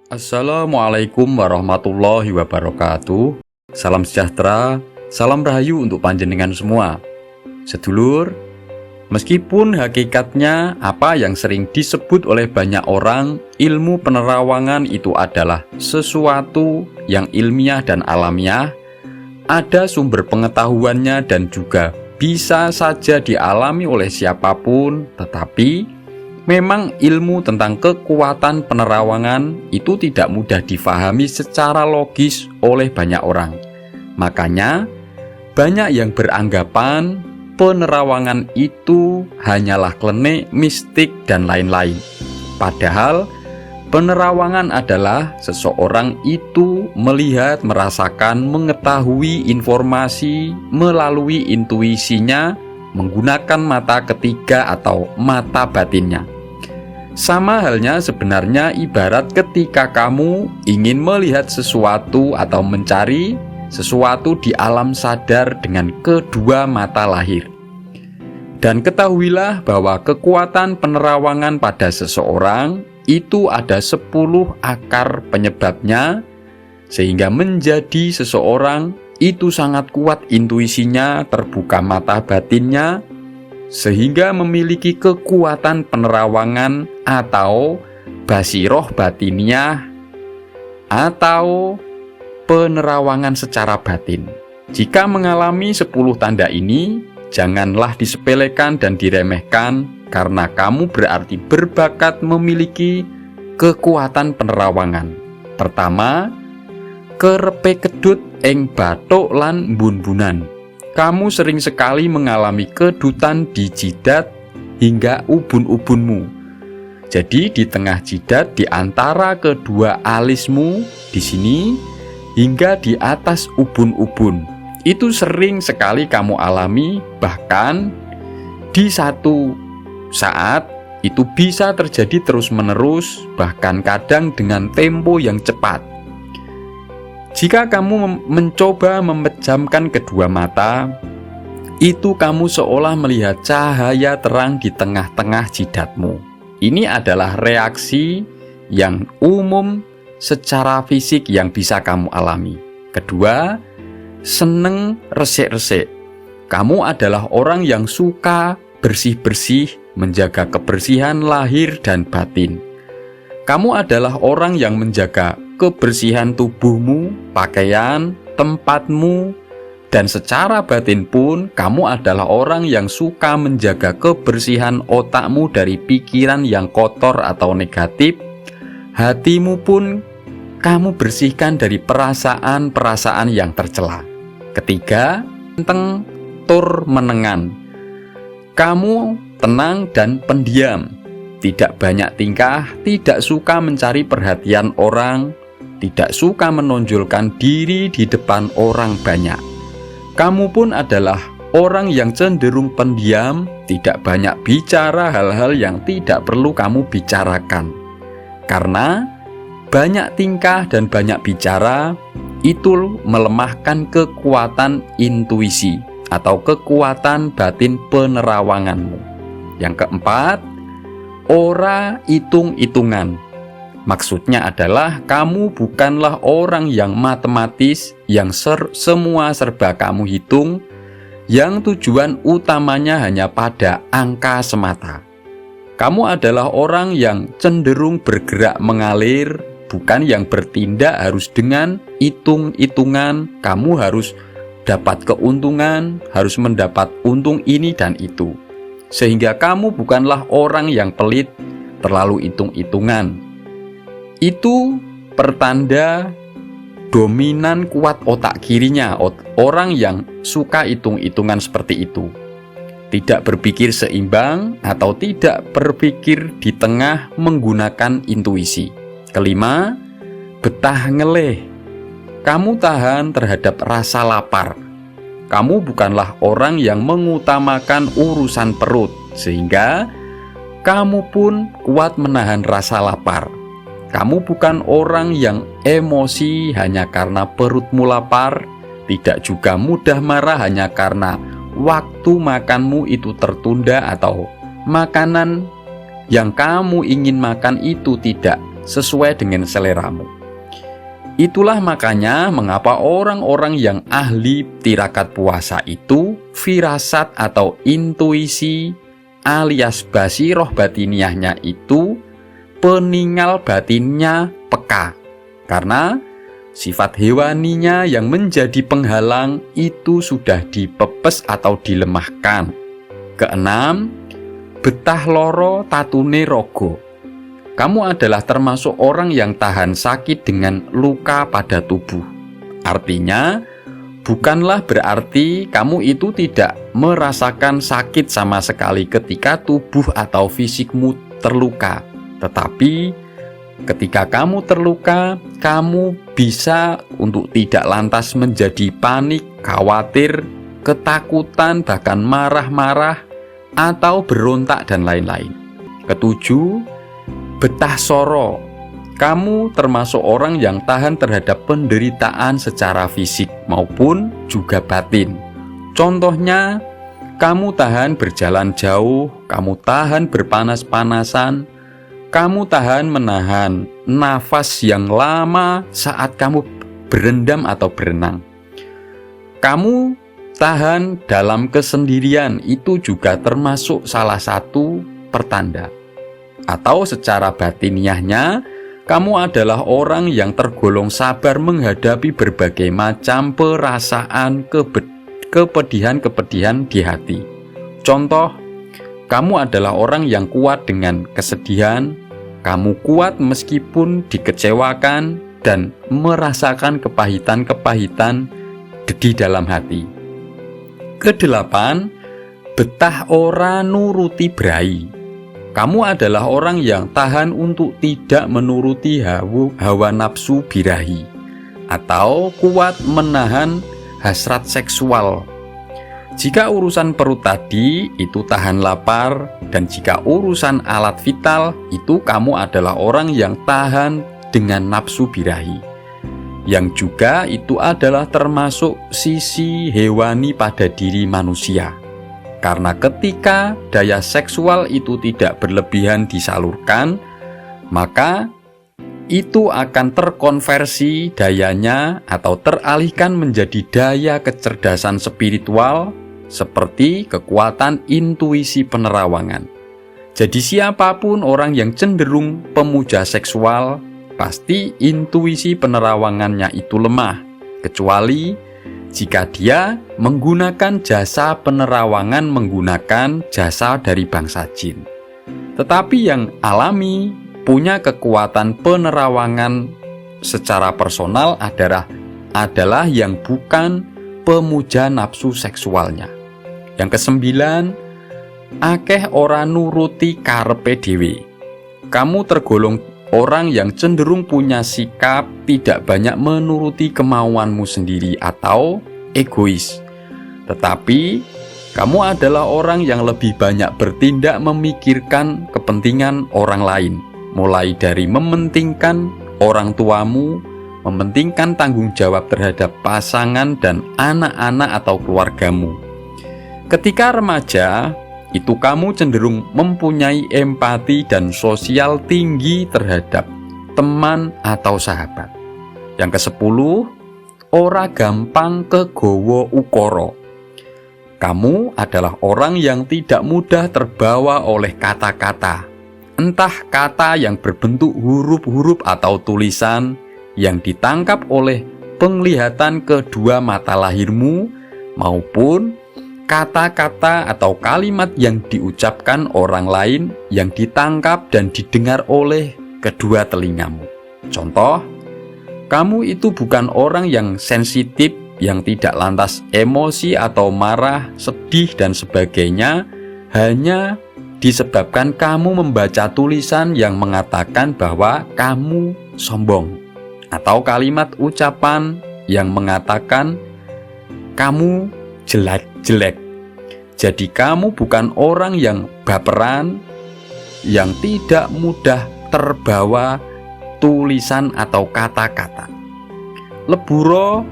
Assalamualaikum warahmatullahi wabarakatuh. Salam sejahtera, salam rahayu untuk panjenengan semua. Sedulur, meskipun hakikatnya apa yang sering disebut oleh banyak orang, ilmu penerawangan itu adalah sesuatu yang ilmiah dan alamiah, ada sumber pengetahuannya dan juga bisa saja dialami oleh siapapun, tetapi memang ilmu tentang kekuatan penerawangan itu tidak mudah difahami secara logis oleh banyak orang. Makanya, banyak yang beranggapan penerawangan itu hanyalah klenik, mistik, dan lain-lain. Padahal, penerawangan adalah seseorang itu melihat, merasakan, mengetahui informasi melalui intuisinya menggunakan mata ketiga atau mata batinnya. Sama halnya sebenarnya ibarat ketika kamu ingin melihat sesuatu atau mencari sesuatu di alam sadar dengan kedua mata lahir. Dan ketahuilah bahwa kekuatan penerawangan pada seseorang itu ada 10 akar penyebabnya, sehingga menjadi seseorang itu sangat kuat intuisinya, terbuka mata batinnya, sehingga memiliki kekuatan penerawangan atau basiroh batiniah atau penerawangan secara batin. Jika mengalami 10 tanda ini, janganlah disepelekan dan diremehkan, karena kamu berarti berbakat memiliki kekuatan penerawangan. Pertama, kerepe kedut ing bathuk lan mbun-bunan. Kamu sering sekali mengalami kedutan di jidat hingga ubun-ubunmu. Jadi di tengah jidat, di antara kedua alismu di sini hingga di atas ubun-ubun. Itu sering sekali kamu alami, bahkan di satu saat itu bisa terjadi terus-menerus, bahkan kadang dengan tempo yang cepat. Jika kamu mencoba memejamkan kedua mata, itu kamu seolah melihat cahaya terang di tengah-tengah jidatmu. Ini adalah reaksi yang umum secara fisik yang bisa kamu alami. Kedua, seneng resik-resik. Kamu adalah orang yang suka bersih-bersih, menjaga kebersihan lahir dan batin. Kamu adalah orang yang menjaga kebersihan tubuhmu, pakaian, tempatmu, dan secara batin pun kamu adalah orang yang suka menjaga kebersihan otakmu dari pikiran yang kotor atau negatif. Hatimu pun kamu bersihkan dari perasaan-perasaan yang tercela. Ketiga, enteng tur menengan. Kamu tenang dan pendiam, tidak banyak tingkah, tidak suka mencari perhatian orang, tidak suka menonjolkan diri di depan orang banyak. Kamu pun adalah orang yang cenderung pendiam, tidak banyak bicara hal-hal yang tidak perlu kamu bicarakan. Karena banyak tingkah dan banyak bicara itu melemahkan kekuatan intuisi atau kekuatan batin penerawanganmu. Yang keempat, ora itung-itungan. Maksudnya adalah kamu bukanlah orang yang matematis, yang semua serba kamu hitung, yang tujuan utamanya hanya pada angka semata. Kamu adalah orang yang cenderung bergerak mengalir, bukan yang bertindak harus dengan hitung-hitungan. Kamu harus dapat keuntungan, harus mendapat untung ini dan itu. Sehingga kamu bukanlah orang yang pelit, terlalu hitung-hitungan. Itu pertanda dominan kuat otak kirinya, orang yang suka hitung-hitungan seperti itu. Tidak berpikir seimbang atau tidak berpikir di tengah menggunakan intuisi. Kelima, betah ngeleh. Kamu tahan terhadap rasa lapar. Kamu bukanlah orang yang mengutamakan urusan perut, sehingga kamu pun kuat menahan rasa lapar. Kamu bukan orang yang emosi hanya karena perutmu lapar, tidak juga mudah marah hanya karena waktu makanmu itu tertunda atau makanan yang kamu ingin makan itu tidak sesuai dengan seleramu. Itulah makanya mengapa orang-orang yang ahli tirakat puasa itu firasat atau intuisi alias basiroh batiniahnya itu peningal batinnya peka. Karena sifat hewaninya yang menjadi penghalang itu sudah dipepes atau dilemahkan. Keenam, betah loro tatune rogo. Kamu adalah termasuk orang yang tahan sakit dengan luka pada tubuh. Artinya, bukanlah berarti kamu itu tidak merasakan sakit sama sekali ketika tubuh atau fisikmu terluka. Tetapi, ketika kamu terluka, kamu bisa untuk tidak lantas menjadi panik, khawatir, ketakutan, bahkan marah-marah, atau berontak dan lain-lain. Ketujuh, betah soro. Kamu termasuk orang yang tahan terhadap penderitaan secara fisik maupun juga batin. Contohnya, kamu tahan berjalan jauh, kamu tahan berpanas-panasan, kamu tahan menahan nafas yang lama saat kamu berendam atau berenang. Kamu tahan dalam kesendirian, itu juga termasuk salah satu pertanda. Atau secara batiniahnya, kamu adalah orang yang tergolong sabar menghadapi berbagai macam perasaan kepedihan-kepedihan di hati. Contoh, kamu adalah orang yang kuat dengan kesedihan, kamu kuat meskipun dikecewakan dan merasakan kepahitan-kepahitan di dalam hati. Kedelapan, betah ora nuruti brai. Kamu adalah orang yang tahan untuk tidak menuruti hawa nafsu birahi atau kuat menahan hasrat seksual. Jika urusan perut tadi itu tahan lapar, dan jika urusan alat vital itu kamu adalah orang yang tahan dengan nafsu birahi, yang juga itu adalah termasuk sisi hewani pada diri manusia. Karena ketika daya seksual itu tidak berlebihan disalurkan, maka itu akan terkonversi dayanya atau teralihkan menjadi daya kecerdasan spiritual seperti kekuatan intuisi penerawangan. Jadi siapapun orang yang cenderung pemuja seksual, pasti intuisi penerawangannya itu lemah, kecuali jika dia menggunakan jasa penerawangan menggunakan jasa dari bangsa jin. Tetapi yang alami punya kekuatan penerawangan secara personal adalah yang bukan pemuja nafsu seksualnya. Yang kesembilan, akeh ora nuruti karepe dhewe. Kamu tergolong orang yang cenderung punya sikap tidak banyak menuruti kemauanmu sendiri atau egois. Tetapi, kamu adalah orang yang lebih banyak bertindak memikirkan kepentingan orang lain. Mulai dari mementingkan orang tuamu, mementingkan tanggung jawab terhadap pasangan dan anak-anak atau keluargamu. Ketika remaja, itu kamu cenderung mempunyai empati dan sosial tinggi terhadap teman atau sahabat. Yang ke-10, ora gampang kegowo ukara. Kamu adalah orang yang tidak mudah terbawa oleh kata-kata. Entah kata yang berbentuk huruf-huruf atau tulisan yang ditangkap oleh penglihatan kedua mata lahirmu, maupun kata-kata atau kalimat yang diucapkan orang lain yang ditangkap dan didengar oleh kedua telingamu. Contoh, kamu itu bukan orang yang sensitif, yang tidak lantas emosi atau marah, sedih dan sebagainya hanya disebabkan kamu membaca tulisan yang mengatakan bahwa kamu sombong, atau kalimat ucapan yang mengatakan kamu jelek. Jadi kamu bukan orang yang baperan, yang tidak mudah terbawa tulisan atau kata-kata. Leburo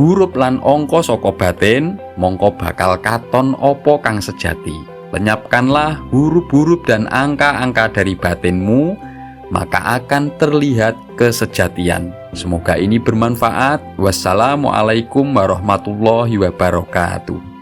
huruf lan angka saka batin, mongko bakal katon apa kang sejati. Lenyapkanlah huruf-huruf dan angka-angka dari batinmu, maka akan terlihat kesejatian. Semoga ini bermanfaat. Wassalamualaikum warahmatullahi wabarakatuh.